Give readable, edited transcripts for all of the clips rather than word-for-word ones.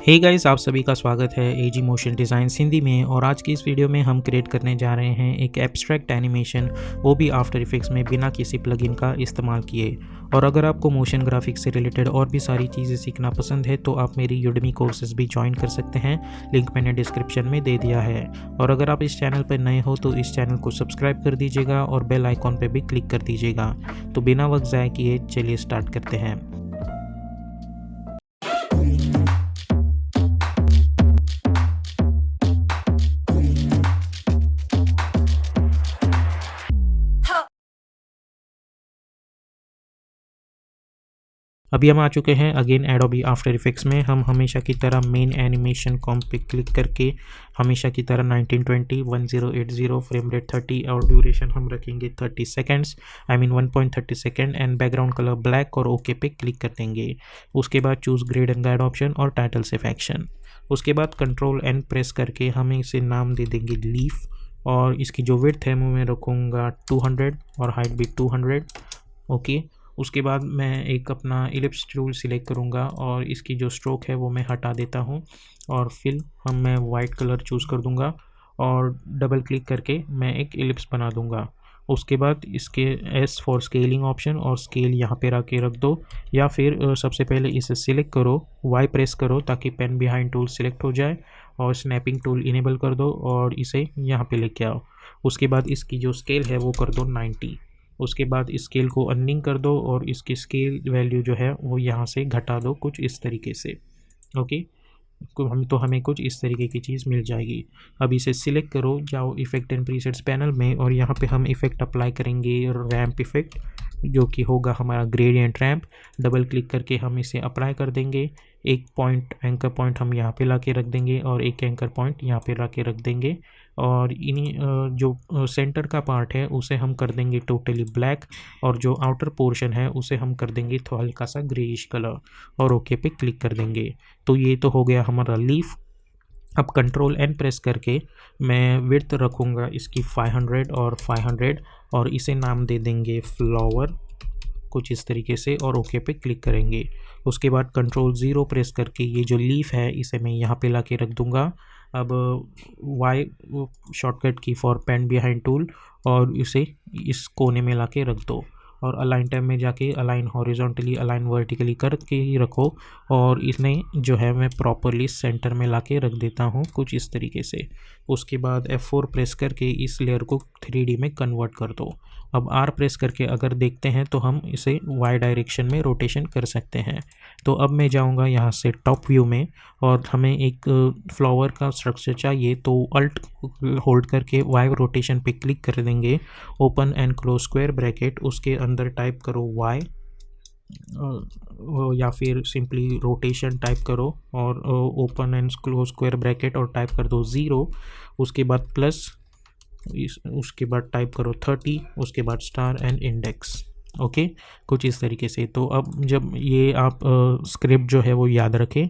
Hey guys, आप सभी का स्वागत है एजी मोशन डिज़ाइन हिंदी में। और आज की इस वीडियो में हम क्रिएट करने जा रहे हैं एक एब्स्ट्रैक्ट एनिमेशन, वो भी आफ्टर इफेक्ट्स में बिना किसी प्लगइन का इस्तेमाल किए। और अगर आपको मोशन ग्राफिक्स से रिलेटेड और भी सारी चीज़ें सीखना पसंद है तो आप मेरी यूडेमी कोर्सेज भी ज्वाइन कर सकते हैं, लिंक मैंने डिस्क्रिप्शन में दे दिया है। और अगर आप इस चैनल पर नए हो तो इस चैनल को सब्सक्राइब कर दीजिएगा और बेल आइकॉन पर भी क्लिक कर दीजिएगा। तो बिना वक्त ज़ाय किए चलिए स्टार्ट करते हैं। अभी हम आ चुके हैं अगेन एडोबी आफ्टर इफेक्ट्स में। हम हमेशा की तरह मेन एनिमेशन कॉम्प पे क्लिक करके हमेशा की तरह 1920 1080 फ्रेम रेट 30 और ड्यूरेशन हम रखेंगे 30 seconds, I mean 1.30 second, and background colour black और ओके पे क्लिक कर देंगे। उसके बाद choose grade and guide option और टाइटल सेफ एक्शन। उसके बाद कंट्रोल एन प्रेस करके हम इसे नाम दे देंगे लीफ, और इसकी जो विड्थ है मैं रखूँगा 200 और हाइट भी 200। ओके। उसके बाद मैं एक अपना इलिप्स टूल सिलेक्ट करूँगा और इसकी जो स्ट्रोक है वो मैं हटा देता हूँ, और फिल मैं वाइट कलर चूज़ कर दूँगा और डबल क्लिक करके मैं एक इलिप्स बना दूँगा। उसके बाद इसके एस फॉर स्केलिंग ऑप्शन और स्केल यहाँ पे रख के रख दो, या फिर सबसे पहले इसे सिलेक्ट करो, वाई प्रेस करो ताकि पेन बिहाइंड टूल सिलेक्ट हो जाए, और स्नैपिंग टूल इनेबल कर दो और इसे यहाँ पे लेके आओ। उसके बाद इसकी जो स्केल है वो कर दो 90। उसके बाद स्केल को अननिंग कर दो और इसकी स्केल वैल्यू जो है वो यहाँ से घटा दो कुछ इस तरीके से। ओके, तो हमें कुछ इस तरीके की चीज़ मिल जाएगी। अब इसे सिलेक्ट करो, जाओ इफेक्ट एंड प्रीसेट्स पैनल में, और यहाँ पे हम इफेक्ट अप्लाई करेंगे रैम्प इफेक्ट, जो कि होगा हमारा ग्रेडियंट रैम्प। डबल क्लिक करके हम इसे अप्लाई कर देंगे। एक पॉइंट एंकर पॉइंट हम यहाँ पे ला के रख देंगे और एक एंकर पॉइंट यहाँ पे ला के रख देंगे, और इन्हीं जो सेंटर का पार्ट है उसे हम कर देंगे टोटली ब्लैक, और जो आउटर पोर्शन है उसे हम कर देंगे तो हल्का सा ग्रेइश कलर, और ओके पे क्लिक कर देंगे। तो ये तो हो गया हमारा लीफ। अब कंट्रोल एन प्रेस करके मैं विड्थ रखूँगा इसकी 500 और 500, और इसे नाम दे देंगे फ्लावर कुछ इस तरीके से, और ओके पे क्लिक करेंगे। उसके बाद कंट्रोल 0 प्रेस करके ये जो लीफ है इसे मैं यहाँ पे ला के रख दूँगा। अब वाई शॉर्टकट की फॉर पेन बिहाइंड टूल, और इसे इस कोने में ला के रख दो, और अलाइन टैब में जाके अलाइन हॉरिजॉन्टली अलाइन वर्टिकली करके ही रखो, और इसने जो है मैं प्रॉपरली सेंटर में ला के रख देता हूँ कुछ इस तरीके से। उसके बाद F4 प्रेस करके इस लेयर को 3D में कन्वर्ट कर दो। अब R प्रेस करके अगर देखते हैं तो हम इसे Y डायरेक्शन में रोटेशन कर सकते हैं। तो अब मैं जाऊंगा यहाँ से टॉप व्यू में, और हमें एक फ्लावर का स्ट्रक्चर चाहिए तो अल्ट होल्ड करके Y रोटेशन पे क्लिक कर देंगे। Open and close square bracket, उसके अंदर टाइप करो Y, या फिर सिंपली रोटेशन टाइप करो, और open and close square bracket और टाइप कर दो 0। उसके बाद प्लस, उसके बाद टाइप करो 30, उसके बाद स्टार एंड इंडेक्स। ओके, कुछ इस तरीके से। तो अब जब ये आप स्क्रिप्ट जो है वो याद रखें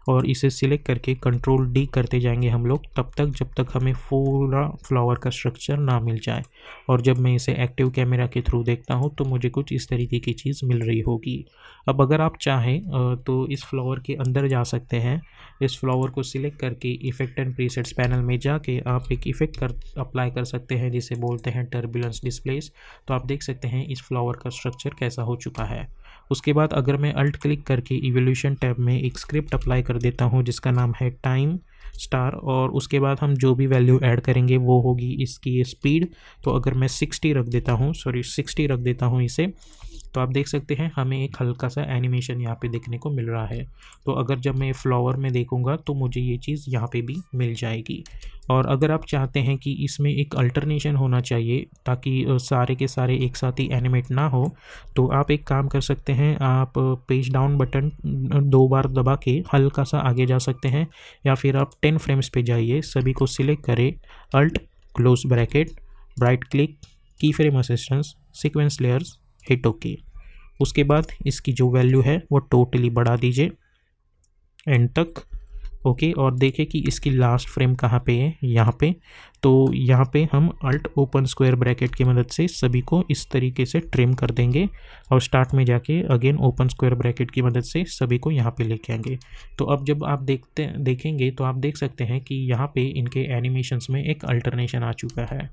और इसे सिलेक्ट करके कंट्रोल डी करते जाएंगे हम लोग तब तक जब तक हमें पूरा फ्लावर का स्ट्रक्चर ना मिल जाए। और जब मैं इसे एक्टिव कैमरा के थ्रू देखता हूँ तो मुझे कुछ इस तरीके की चीज़ मिल रही होगी। अब अगर आप चाहें तो इस फ्लावर के अंदर जा सकते हैं। इस फ्लावर को सिलेक्ट करके इफेक्ट एंड प्रीसेट्स पैनल में जाके आप एक इफेक्ट अप्लाई कर सकते हैं जिसे बोलते हैं टर्बुलेंस डिस्प्लेस। तो आप देख सकते हैं इस फ्लावर का स्ट्रक्चर कैसा हो चुका है। उसके बाद अगर मैं अल्ट क्लिक करके इवोल्यूशन टैब में एक स्क्रिप्ट अप्लाई कर देता हूँ जिसका नाम है टाइम स्टार, और उसके बाद हम जो भी वैल्यू ऐड करेंगे वो होगी इसकी स्पीड। तो अगर मैं 60 रख देता हूँ, 60 रख देता हूँ इसे, तो आप देख सकते हैं हमें एक हल्का सा एनिमेशन यहाँ पे देखने को मिल रहा है। तो अगर जब मैं फ्लावर में देखूँगा तो मुझे ये चीज़ यहाँ पे भी मिल जाएगी। और अगर आप चाहते हैं कि इसमें एक अल्टरनेशन होना चाहिए ताकि सारे के सारे एक साथ ही एनिमेट ना हो, तो आप एक काम कर सकते हैं, आप पेज डाउन बटन 2 बार दबा के हल्का सा आगे जा सकते हैं, या फिर आप 10 फ्रेम्स पे जाइए, सभी को सिलेक्ट करें, alt close bracket, right click, key frame assistance, sequence layers, hit okay. उसके बाद इसकी जो वैल्यू है वो टोटली बढ़ा दीजिए एंड तक। ओके, और देखें कि इसकी लास्ट फ्रेम कहाँ पे है, यहाँ पे। तो यहाँ पे हम अल्ट ओपन स्क्वायर ब्रैकेट की मदद से सभी को इस तरीके से ट्रिम कर देंगे और स्टार्ट में जाके अगेन ओपन स्क्वायर ब्रैकेट की मदद से सभी को यहाँ पे लेके आएंगे। तो अब जब आप देखेंगे तो आप देख सकते हैं कि यहाँ पे इनके एनिमेशंस में एक अल्टरनेशन आ चुका है।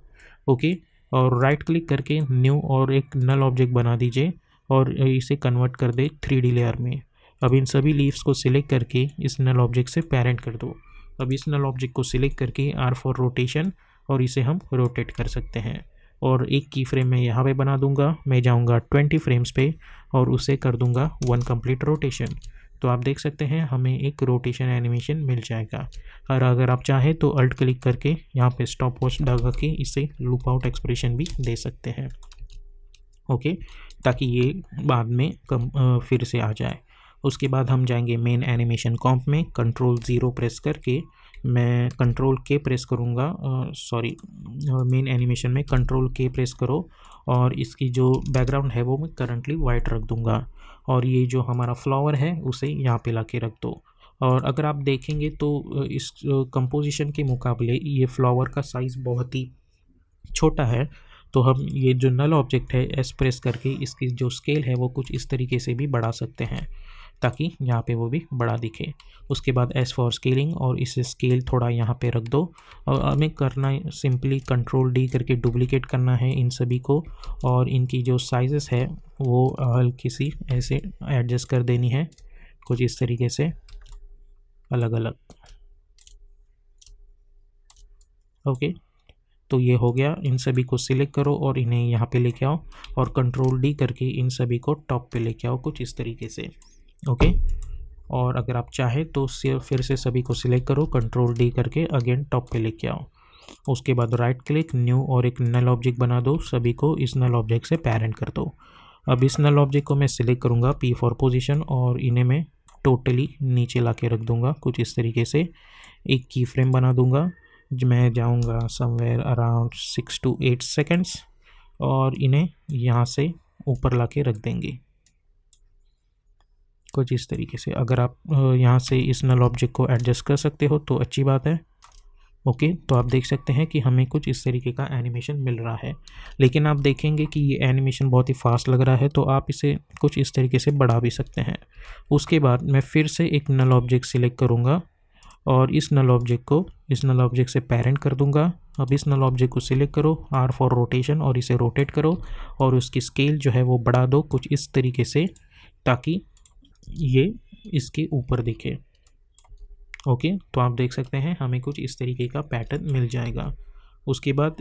ओके, और राइट क्लिक करके न्यू और एक नल ऑब्जेक्ट बना दीजिए और इसे कन्वर्ट कर दे 3D लेयर में। अब इन सभी लीव्स को सिलेक्ट करके इस नल ऑब्जेक्ट से पेरेंट कर दो। अब इस नल ऑब्जेक्ट को सिलेक्ट करके R फॉर रोटेशन, और इसे हम रोटेट कर सकते हैं। और एक की फ्रेम मैं यहाँ पे बना दूंगा, मैं जाऊँगा 20 फ्रेम्स पे और उसे कर दूंगा 1 कंप्लीट रोटेशन। तो आप देख सकते हैं हमें एक रोटेशन एनिमेशन मिल जाएगा। और अगर आप चाहें तो अल्ट क्लिक करके यहाँ पे स्टॉप वॉच लगा के इसे लूप आउट एक्सप्रेशन भी दे सकते हैं। ओके, ताकि ये बाद में फिर से आ जाए। उसके बाद हम जाएंगे मेन एनिमेशन कॉम्प में, कंट्रोल 0 प्रेस करके मैं कंट्रोल के प्रेस करूँगा, मेन एनिमेशन में कंट्रोल के प्रेस करो और इसकी जो बैकग्राउंड है वो मैं करंटली वाइट रख दूँगा। और ये जो हमारा फ्लावर है उसे यहाँ पे ला के रख दो। और अगर आप देखेंगे तो इस कंपोजिशन के मुकाबले ये फ्लावर का साइज़ बहुत ही छोटा है। तो हम ये जो नल ऑब्जेक्ट है एस प्रेस करके इसकी जो स्केल है वो कुछ इस तरीके से भी बढ़ा सकते हैं ताकि यहाँ पे वो भी बड़ा दिखे। उसके बाद एस फॉर स्केलिंग, और इसे स्केल थोड़ा यहाँ पे रख दो। और हमें करना सिंपली कंट्रोल डी करके डुप्लीकेट करना है इन सभी को, और इनकी जो साइजेस है वो हल्की सी ऐसे एडजस्ट कर देनी है कुछ इस तरीके से अलग अलग। ओके, तो ये हो गया। इन सभी को सिलेक्ट करो और इन्हें यहाँ पे लेके आओ और कंट्रोल डी करके इन सभी को टॉप पे लेके आओ कुछ इस तरीके से। ओके, और अगर आप चाहे तो फिर से सभी को सिलेक्ट करो, कंट्रोल डी करके अगेन टॉप पे लेके आओ। उसके बाद राइट क्लिक न्यू और एक नल ऑब्जेक्ट बना दो, सभी को इस नल ऑब्जेक्ट से पेरेंट कर दो। अब इस नल ऑब्जेक्ट को मैं सिलेक्ट करूँगा P फॉर पोजीशन और इन्हें मैं टोटली नीचे ला के रख दूँगा कुछ इस तरीके से। एक की फ्रेम बना दूँगा, मैं जाऊँगा समवेयर अराउंड 6 to 8 सेकेंड्स और इन्हें यहाँ से ऊपर ला के रख देंगे कुछ इस तरीके से। अगर आप यहाँ से इस नल ऑब्जेक्ट को एडजस्ट कर सकते हो तो अच्छी बात है। ओके, तो आप देख सकते हैं कि हमें कुछ इस तरीके का एनिमेशन मिल रहा है। लेकिन आप देखेंगे कि ये एनिमेशन बहुत ही फास्ट लग रहा है, तो आप इसे कुछ इस तरीके से बढ़ा भी सकते हैं। उसके बाद मैं फिर से एक नल ऑब्जेक्ट सिलेक्ट करूँगा और इस नल ऑब्जेक्ट को इस नल ऑब्जेक्ट से पेरेंट कर दूंगा। अब इस नल ऑब्जेक्ट को सिलेक्ट करो, R फॉर रोटेशन, और इसे रोटेट करो और उसकी स्केल जो है वो बढ़ा दो कुछ इस तरीके से ताकि ये इसके ऊपर दिखे। ओके, तो आप देख सकते हैं हमें कुछ इस तरीके का पैटर्न मिल जाएगा। उसके बाद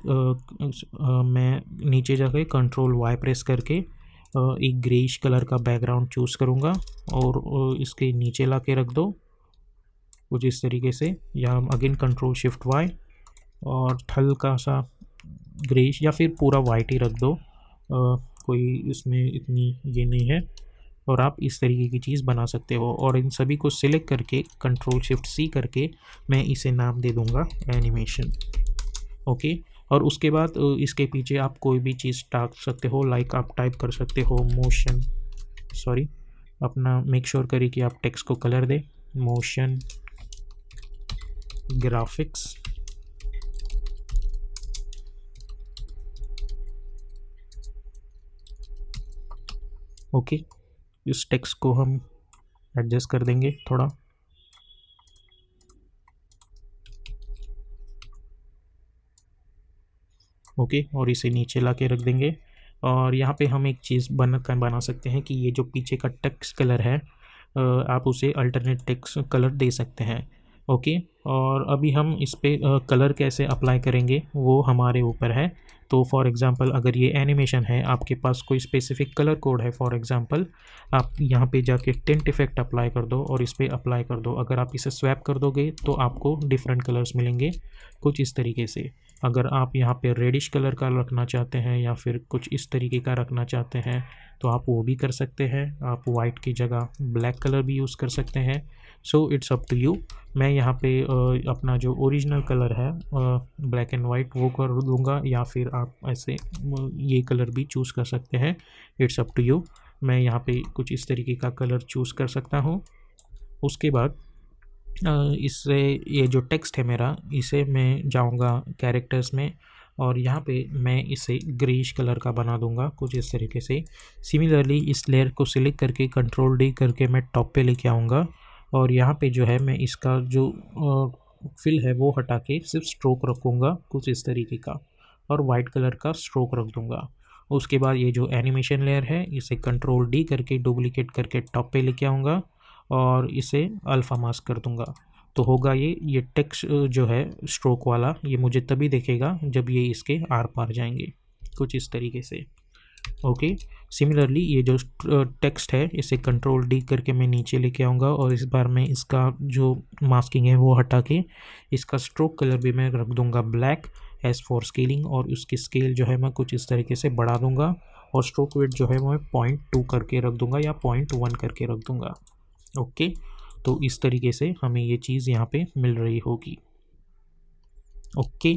मैं नीचे जाकर कंट्रोल Y प्रेस करके एक ग्रेइश कलर का बैकग्राउंड चूज़ करूँगा और इसके नीचे ला के रख दो कुछ इस तरीके से, या अगेन कंट्रोल शिफ्ट Y और हल्का सा ग्रेइश या फिर पूरा वाइट ही रख दो, कोई इसमें इतनी ये नहीं है। और आप इस तरीके की चीज़ बना सकते हो। और इन सभी को सिलेक्ट करके कंट्रोल शिफ्ट C करके मैं इसे नाम दे दूँगा एनिमेशन। ओके, और उसके बाद इसके पीछे आप कोई भी चीज़ टाक सकते हो, लाइक आप टाइप कर सकते हो मोशन, अपना मेक श्योर करिए कि आप टेक्स्ट को कलर दे, मोशन ग्राफिक्स। ओके, इस टेक्स्ट को हम एडजस्ट कर देंगे थोड़ा। ओके, और इसे नीचे ला के रख देंगे। और यहाँ पे हम एक चीज़ बना सकते हैं कि ये जो पीछे का टेक्स्ट कलर है आप उसे अल्टरनेट टेक्स्ट कलर दे सकते हैं। ओके, और अभी हम इस पे कलर कैसे अप्लाई करेंगे वो हमारे ऊपर है। तो फॉर एग्ज़ाम्पल अगर ये एनिमेशन है, आपके पास कोई स्पेसिफिक कलर कोड है, फॉर एग्ज़ाम्पल आप यहाँ पे जाके टिंट इफेक्ट अप्लाई कर दो और इस पर अप्लाई कर दो। अगर आप इसे स्वैप कर दोगे तो आपको डिफरेंट कलर्स मिलेंगे कुछ इस तरीके से। अगर आप यहाँ पे रेडिश कलर का रखना चाहते हैं या फिर कुछ इस तरीके का रखना चाहते हैं तो आप वो भी कर सकते हैं। आप वाइट की जगह ब्लैक कलर भी यूज़ कर सकते हैं। So it's up to you. मैं यहाँ पे अपना जो ओरिजिनल कलर है ब्लैक एंड वाइट वो कर दूँगा, या फिर आप ऐसे ये कलर भी चूज़ कर सकते हैं। It's up to you. मैं यहाँ पे कुछ इस तरीके का कलर चूज़ कर सकता हूँ। उसके बाद इससे ये जो टेक्स्ट है मेरा, इसे मैं जाऊंगा कैरेक्टर्स में और यहाँ पे मैं इसे ग्रेइश कलर का बना दूंगा कुछ इस तरीके से। सिमिलरली इस लेयर को सिलेक्ट करके कंट्रोल डी करके मैं टॉप पे लेके आऊँगा और यहाँ पे जो है मैं इसका जो फिल है वो हटा के सिर्फ स्ट्रोक रखूँगा कुछ इस तरीके का और वाइट कलर का स्ट्रोक रख दूँगा। उसके बाद ये जो एनिमेशन लेयर है इसे कंट्रोल डी करके डुप्लीकेट करके टॉप पे लेके आऊँगा और इसे अल्फ़ा मास्क कर दूंगा। तो होगा ये टेक्स्ट जो है स्ट्रोक वाला, ये मुझे तभी दिखेगा जब ये इसके आर पार जाएंगे कुछ इस तरीके से। ओके, सिमिलरली ये जो टेक्स्ट है इसे कंट्रोल डी करके मैं नीचे लेके आऊँगा और इस बार मैं इसका जो मास्किंग है वो हटा के इसका स्ट्रोक कलर भी मैं रख दूँगा ब्लैक एज फॉर स्केलिंग और उसकी स्केल जो है मैं कुछ इस तरीके से बढ़ा दूँगा और स्ट्रोक वेट जो है मैं 0.2 करके रख दूँगा या 0.1 करके रख दूँगा। ओके, तो इस तरीके से हमें ये चीज़ यहाँ पे मिल रही होगी। ओके,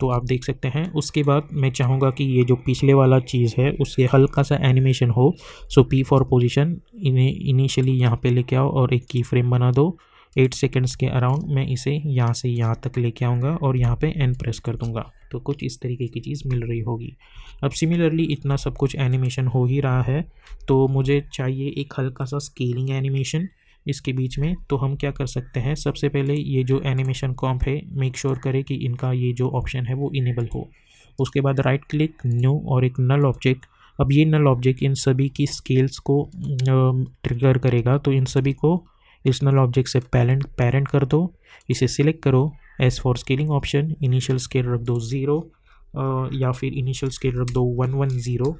तो आप देख सकते हैं। उसके बाद मैं चाहूँगा कि ये जो पिछले वाला चीज़ है उससे हल्का सा एनिमेशन हो। सो पी फॉर पोजीशन, इन्हें इनिशियली यहाँ पे लेके आओ और एक की फ्रेम बना दो 8 सेकेंड्स के अराउंड। मैं इसे यहाँ से यहाँ तक लेके आऊँगा और यहाँ पे एन प्रेस कर दूँगा, तो कुछ इस तरीके की चीज़ मिल रही होगी। अब सिमिलरली इतना सब कुछ एनिमेशन हो ही रहा है तो मुझे चाहिए एक हल्का सा स्केलिंग एनिमेशन इसके बीच में। तो हम क्या कर सकते हैं, सबसे पहले ये जो एनिमेशन कॉम्प है मेक श्योर करें कि इनका ये जो ऑप्शन है वो इनेबल हो। उसके बाद राइट क्लिक न्यू और एक नल ऑब्जेक्ट। अब ये नल ऑब्जेक्ट इन सभी की स्केल्स को ट्रिगर करेगा, तो इन सभी को इस नल ऑब्जेक्ट से पेरेंट कर दो। इसे सिलेक्ट करो as for scaling option, initial scale रख दो 0 या फिर इनिशियल स्केल रख दो 110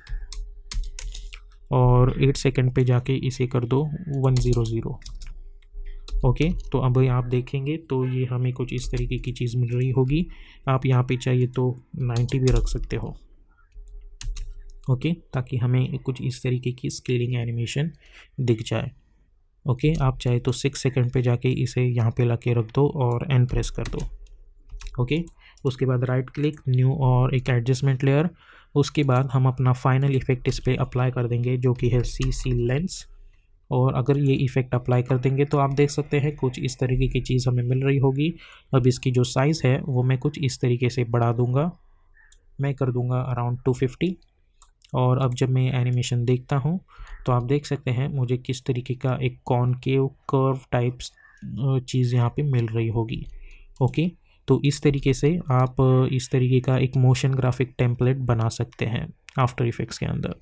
और 8 सेकंड पे जाके इसे कर दो 100। ओके, तो अब आप देखेंगे तो ये हमें कुछ इस तरीके की चीज़ मिल रही होगी। आप यहाँ पे चाहिए तो 90 भी रख सकते हो। ओके, ताकि हमें कुछ इस तरीके की स्केलिंग एनिमेशन दिख जाए। ओके, आप चाहे तो 6 सेकंड पे जाके इसे यहाँ पे ला के रख दो और एन प्रेस कर दो। ओके, उसके बाद राइट क्लिक न्यू और एक एडजस्टमेंट लेयर। उसके बाद हम अपना फाइनल इफेक्ट इस पर अप्लाई कर देंगे जो कि है सी लेंस। और अगर ये इफ़ेक्ट अप्लाई कर देंगे तो आप देख सकते हैं कुछ इस तरीके की चीज़ हमें मिल रही होगी। अब इसकी जो साइज़ है वो मैं कुछ इस तरीके से बढ़ा दूंगा, मैं कर दूंगा अराउंड 250। और अब जब मैं एनिमेशन देखता हूँ तो आप देख सकते हैं मुझे किस तरीके का एक कॉनकेव कर्व टाइप्स चीज़ यहाँ पे मिल रही होगी। ओके, तो इस तरीके से आप इस तरीके का एक मोशन ग्राफिक टेम्पलेट बना सकते हैं आफ्टर इफेक्ट्स के अंदर।